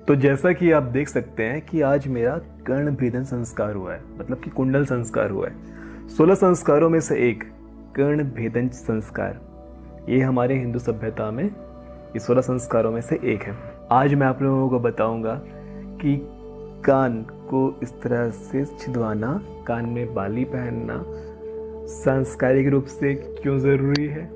तो जैसा कि आप देख सकते हैं कि आज मेरा कर्ण भेदन संस्कार हुआ है, मतलब कि कुंडल संस्कार हुआ है। 16 संस्कारों में से एक कर्ण भेदन संस्कार, ये हमारे हिंदू सभ्यता में ये 16 संस्कारों में से एक है। आज मैं आप लोगों को बताऊंगा कि कान को इस तरह से छिदवाना, कान में बाली पहनना सांस्कारिक रूप से क्यों ज़रूरी है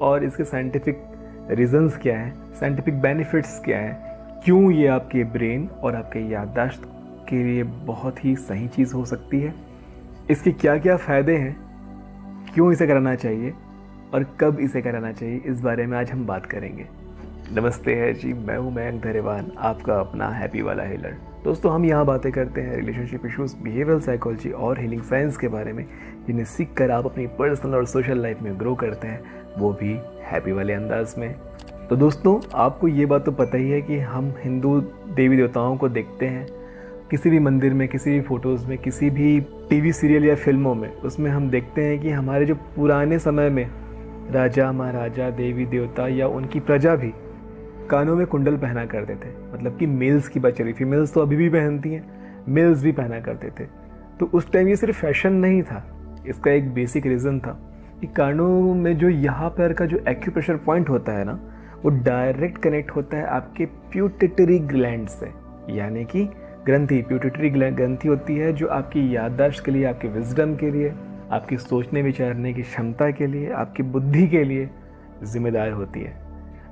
और इसके साइंटिफिक रीजंस क्या हैं, साइंटिफिक बेनिफिट्स क्या हैं, क्यों ये आपके ब्रेन और आपके याददाश्त के लिए बहुत ही सही चीज़ हो सकती है, इसके क्या क्या फ़ायदे हैं, क्यों इसे कराना चाहिए और कब इसे कराना चाहिए, इस बारे में आज हम बात करेंगे। नमस्ते है जी, मैं हूँ मयंक धरेवान, आपका अपना हैप्पी वाला हीलर। दोस्तों, हम यहाँ बातें करते हैं रिलेशनशिप इश्यूज, बिहेवियरल साइकोलॉजी और हीलिंग साइंस के बारे में, जिन्हें सीख कर आप अपनी पर्सनल और सोशल लाइफ में ग्रो करते हैं, वो भी हैप्पी वाले अंदाज में। तो दोस्तों, आपको ये बात तो पता ही है कि हम हिंदू देवी देवताओं को देखते हैं किसी भी मंदिर में, किसी भी फोटोज़ में, किसी भी टीवी सीरियल या फिल्मों में, उसमें हम देखते हैं कि हमारे जो पुराने समय में राजा महाराजा, देवी देवता या उनकी प्रजा भी कानों में कुंडल पहना करते थे। मतलब कि मेल्स की बात चली, फीमेल्स तो अभी भी पहनती हैं, मेल्स भी पहना करते थे। तो उस टाइम ये सिर्फ फैशन नहीं था, इसका एक बेसिक रीज़न था कि कानों में जो यहाँ पर का जो एक्यूप्रेशर पॉइंट होता है ना, वो डायरेक्ट कनेक्ट होता है आपके प्यूटिटरी ग्लैंड से। यानी कि ग्रंथि, प्यूटिटरी ग्रंथि होती है जो आपकी याददाश्त के लिए, आपके विजडम के लिए, आपकी सोचने विचारने की क्षमता के लिए, आपकी बुद्धि के लिए जिम्मेदार होती है।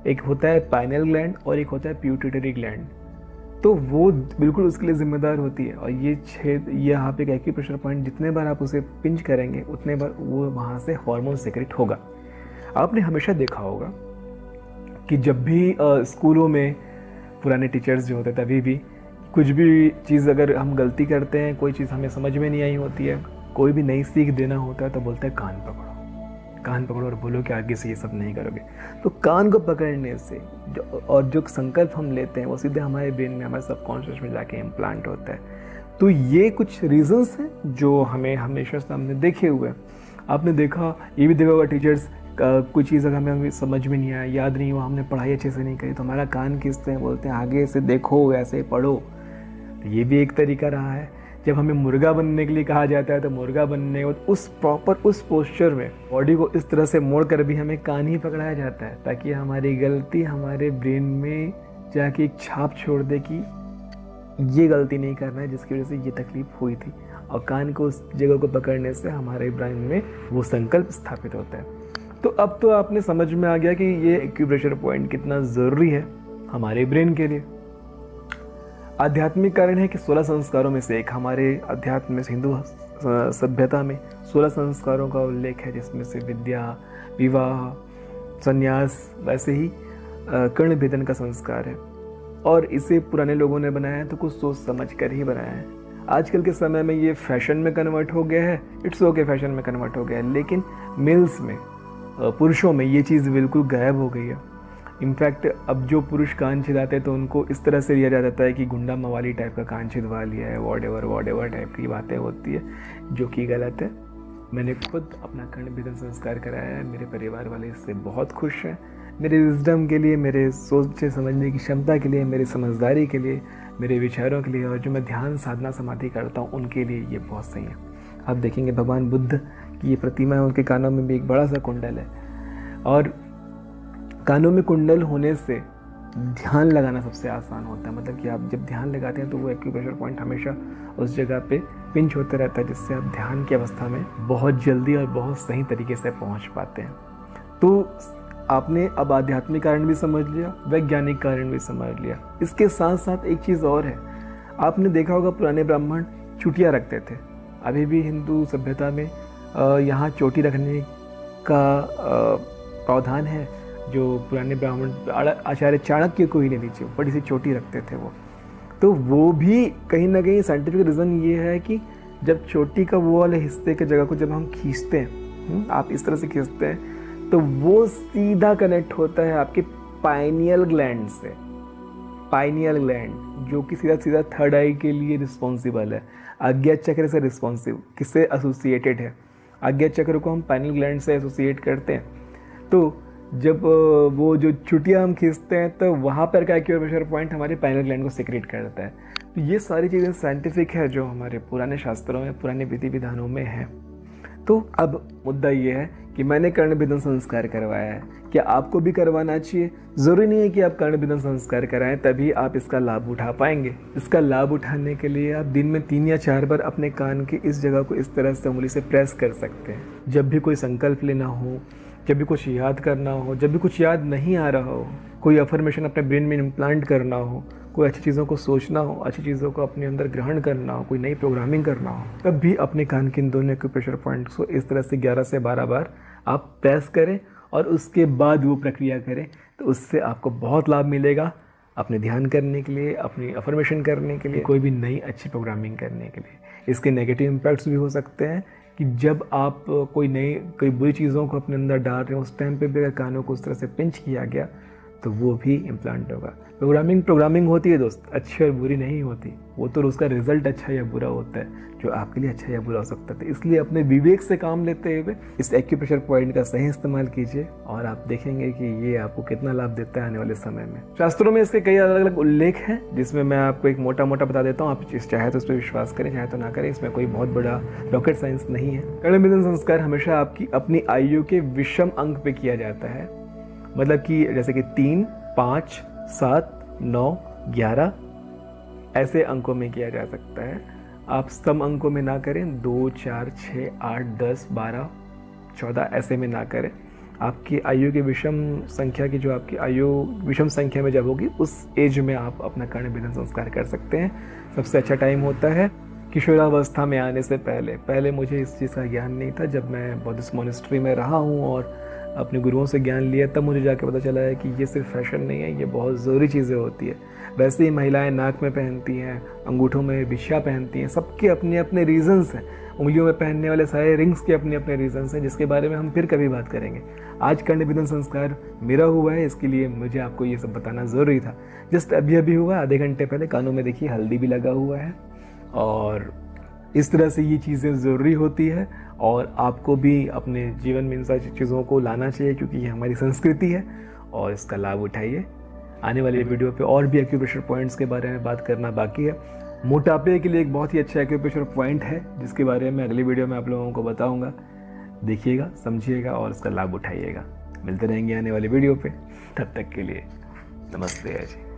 एक होता है पाइनल ग्लैंड और एक होता है प्यूटिटरी ग्लैंड, तो वो बिल्कुल उसके लिए जिम्मेदार होती है। और ये छेद, यहाँ पे एक एक्यूप्रेशर पॉइंट, जितने बार आप उसे पिंच करेंगे उतने बार वो वहाँ से हार्मोन सेक्रेट होगा। आपने हमेशा देखा होगा कि जब भी स्कूलों में पुराने टीचर्स जो होते थे, अभी भी कुछ भी चीज़ अगर हम गलती करते हैं, कोई चीज़ हमें समझ में नहीं आई होती है, कोई भी नई सीख देना होता है, तो बोलते हैं कान पकड़ो, कान पकड़ो और बोलो कि आगे से ये सब नहीं करोगे। तो कान को पकड़ने से जो संकल्प हम लेते हैं वो सीधे हमारे ब्रेन में, हमारे सबकॉन्शियस में जाके इम्प्लांट होता है। तो ये कुछ रीजंस हैं जो हमें हमेशा सामने देखे हुए हैं। आपने देखा, ये भी देखा होगा, टीचर्स कुछ चीज़ अगर हमें समझ में नहीं आया, याद नहीं हुआ, हमने पढ़ाई अच्छे से नहीं करी, तो हमारा कान खींचते हैं, बोलते हैं आगे से देखो, ऐसे पढ़ो। तो ये भी एक तरीका रहा है। जब हमें मुर्गा बनने के लिए कहा जाता है, तो मुर्गा बनने और उस प्रॉपर उस पोस्चर में बॉडी को इस तरह से मोड़ कर भी हमें कान ही पकड़ाया जाता है, ताकि हमारी गलती हमारे ब्रेन में जाके एक छाप छोड़ दे कि ये गलती नहीं करना है, जिसकी वजह से ये तकलीफ हुई थी। और कान को उस जगह को पकड़ने से हमारे ब्रेन में वो संकल्प स्थापित होता है। तो अब तो आपने समझ में आ गया कि ये एक्यूप्रेशर पॉइंट कितना ज़रूरी है हमारे ब्रेन के लिए। आध्यात्मिक कारण है कि 16 संस्कारों में से एक, हमारे अध्यात्म में, हिंदू सभ्यता में 16 संस्कारों का उल्लेख है, जिसमें से विद्या, विवाह, संन्यास, वैसे ही कर्ण भेदन का संस्कार है। और इसे पुराने लोगों ने बनाया है तो कुछ सोच समझ कर ही बनाया है। आजकल के समय में ये फैशन में कन्वर्ट हो गया है, इट्स ओके, फैशन में कन्वर्ट हो गया है, लेकिन मेल्स में, पुरुषों में ये चीज़ बिल्कुल गायब हो गई है। इनफैक्ट अब जो पुरुष कान छिदाते हैं तो उनको इस तरह से लिया जाता है कि गुंडा मवाली टाइप का कान छिदवा लिया है, वॉट एवर टाइप की बातें होती है, जो कि गलत है। मैंने खुद अपना कर्ण भेदन संस्कार कराया है, मेरे परिवार वाले इससे बहुत खुश हैं। मेरे विजडम के लिए, मेरे सोचने समझने की क्षमता के लिए, मेरी समझदारी के लिए, मेरे विचारों के लिए, और जो मैं ध्यान साधना समाधि करता हूँ उनके लिए ये बहुत सही है। आप देखेंगे भगवान बुद्ध की ये प्रतिमा है, उनके कानों में भी एक बड़ा सा कुंडल है। और कानों में कुंडल होने से ध्यान लगाना सबसे आसान होता है। मतलब कि आप जब ध्यान लगाते हैं तो वो एक्यूप्रेशर पॉइंट हमेशा उस जगह पे पिंच होता रहता है, जिससे आप ध्यान की अवस्था में बहुत जल्दी और बहुत सही तरीके से पहुंच पाते हैं। तो आपने अब आध्यात्मिक कारण भी समझ लिया, वैज्ञानिक कारण भी समझ लिया। इसके साथ साथ एक चीज़ और है, आपने देखा होगा पुराने ब्राह्मण चुटिया रखते थे। अभी भी हिंदू सभ्यता में यहाँ चोटी रखने का प्रावधान है। जो पुराने ब्राह्मण आचार्य चाणक्य को ही ले लीजिए, बड़ी सी चोटी रखते थे वो। तो वो भी कहीं ना कहीं साइंटिफिक रीज़न ये है कि जब चोटी का वो वाले हिस्से के जगह को जब हम खींचते हैं, आप इस तरह से खींचते हैं, तो वो सीधा कनेक्ट होता है आपके पाइनियल ग्लैंड से। पाइनियल ग्लैंड जो कि सीधा सीधा थर्ड आई के लिए रिस्पॉन्सिबल है, आज्ञा चक्र से रिस्पॉन्सिव, किससे एसोसिएटेड है। आज्ञा चक्र को हम पाइनियल ग्लैंड से एसोसिएट करते हैं। तो जब वो जो चुटिया हम खींचते हैं तो वहाँ पर का एक्यूप्रेशर पॉइंट हमारे पाइनल ग्लैंड को सिक्रेट करता है। तो ये सारी चीज़ें साइंटिफिक है जो हमारे पुराने शास्त्रों में, पुराने विधि विधानों में है। तो अब मुद्दा ये है कि मैंने कर्णभेदन संस्कार करवाया है, क्या आपको भी करवाना चाहिए? ज़रूरी नहीं है कि आप कर्णभेदन संस्कार कराएं तभी आप इसका लाभ उठा पाएंगे। इसका लाभ उठाने के लिए आप दिन में 3 या 4 बार अपने कान की इस जगह को इस तरह से उंगली से प्रेस कर सकते हैं। जब भी कोई संकल्प लेना हो, जब भी कुछ याद करना हो, जब भी कुछ याद नहीं आ रहा हो, कोई अफर्मेशन अपने ब्रेन में इम्प्लांट करना हो, कोई अच्छी चीज़ों को सोचना हो, अच्छी चीज़ों को अपने अंदर ग्रहण करना हो, कोई नई प्रोग्रामिंग करना हो, तब भी अपने कान के इन दोनों एक्यूप्रेशर पॉइंट्स को इस तरह से 11 से 12 बार आप प्रेस करें और उसके बाद वो प्रक्रिया करें। तो उससे आपको बहुत लाभ मिलेगा अपने ध्यान करने के लिए, अपनी अफर्मेशन करने के लिए, कोई भी नई अच्छी प्रोग्रामिंग करने के लिए। इसके नेगेटिव इम्पैक्ट्स भी हो सकते हैं कि जब आप कोई बुरी चीज़ों को अपने अंदर डाल रहे हो, उस टाइम पे भी अगर कानों को उस तरह से पिंच किया गया तो वो भी इम्प्लांट होगा। प्रोग्रामिंग होती है दोस्त, अच्छी और बुरी नहीं होती। वो तो उसका रिजल्ट अच्छा या बुरा होता है, जो आपके लिए अच्छा या बुरा हो सकता है। इसलिए अपने विवेक से काम लेते हुए इस एक्यूप्रेशर पॉइंट का सही इस्तेमाल कीजिए और आप देखेंगे कि ये आपको कितना लाभ देता है आने वाले समय में। शास्त्रों में इसके कई अलग अलग उल्लेख हैं, जिसमें मैं आपको एक मोटा मोटा बता देता हूँ। आप चाहे तो इस पर विश्वास करें, चाहे तो ना करें, इसमें कोई बहुत बड़ा रॉकेट साइंस नहीं है। कर्णभेदन संस्कार हमेशा आपकी अपनी आयु के विषम अंक पे किया जाता है। मतलब कि जैसे कि 3, 5, 7, 9, 11 ऐसे अंकों में किया जा सकता है। आप सम अंकों में ना करें, 2, 4, 6, 8, 10, 12, 14 ऐसे में ना करें। आपकी आयु की विषम संख्या की, जो आपकी आयु विषम संख्या में जब होगी, उस एज में आप अपना कर्णभेदन संस्कार कर सकते हैं। सबसे अच्छा टाइम होता है किशोरावस्था में आने से पहले मुझे इस चीज़ का ज्ञान नहीं था। जब मैं बुद्धिस्ट मॉनेस्ट्री में रहा हूँ और अपने गुरुओं से ज्ञान लिया, तब मुझे जाके पता चला है कि ये सिर्फ फैशन नहीं है, ये बहुत ज़रूरी चीज़ें होती है। वैसे ही महिलाएं नाक में पहनती हैं, अंगूठों में बिछिया पहनती हैं, सबके अपने अपने रीज़न्स हैं। उंगलियों में पहनने वाले सारे रिंग्स के अपने अपने रीज़न्स हैं, जिसके बारे में हम फिर कभी बात करेंगे। आज कर्णभेदन संस्कार मेरा हुआ है, इसके लिए मुझे आपको ये सब बताना ज़रूरी था। जस्ट अभी हुआ, आधे घंटे पहले। कानों में देखिए हल्दी भी लगा हुआ है। और इस तरह से ये चीज़ें ज़रूरी होती है और आपको भी अपने जीवन में इन सारी चीज़ों को लाना चाहिए, क्योंकि ये हमारी संस्कृति है और इसका लाभ उठाइए। आने वाली वीडियो पे और भी एक्यूप्रेशर पॉइंट्स के बारे में बात करना बाकी है। मोटापे के लिए एक बहुत ही अच्छा एक्यूप्रेशर पॉइंट है, जिसके बारे में अगली वीडियो में आप लोगों को बताऊँगा। देखिएगा, समझिएगा और इसका लाभ उठाइएगा। मिलते रहेंगे आने वाली वीडियो पर। तब तक के लिए नमस्ते जी।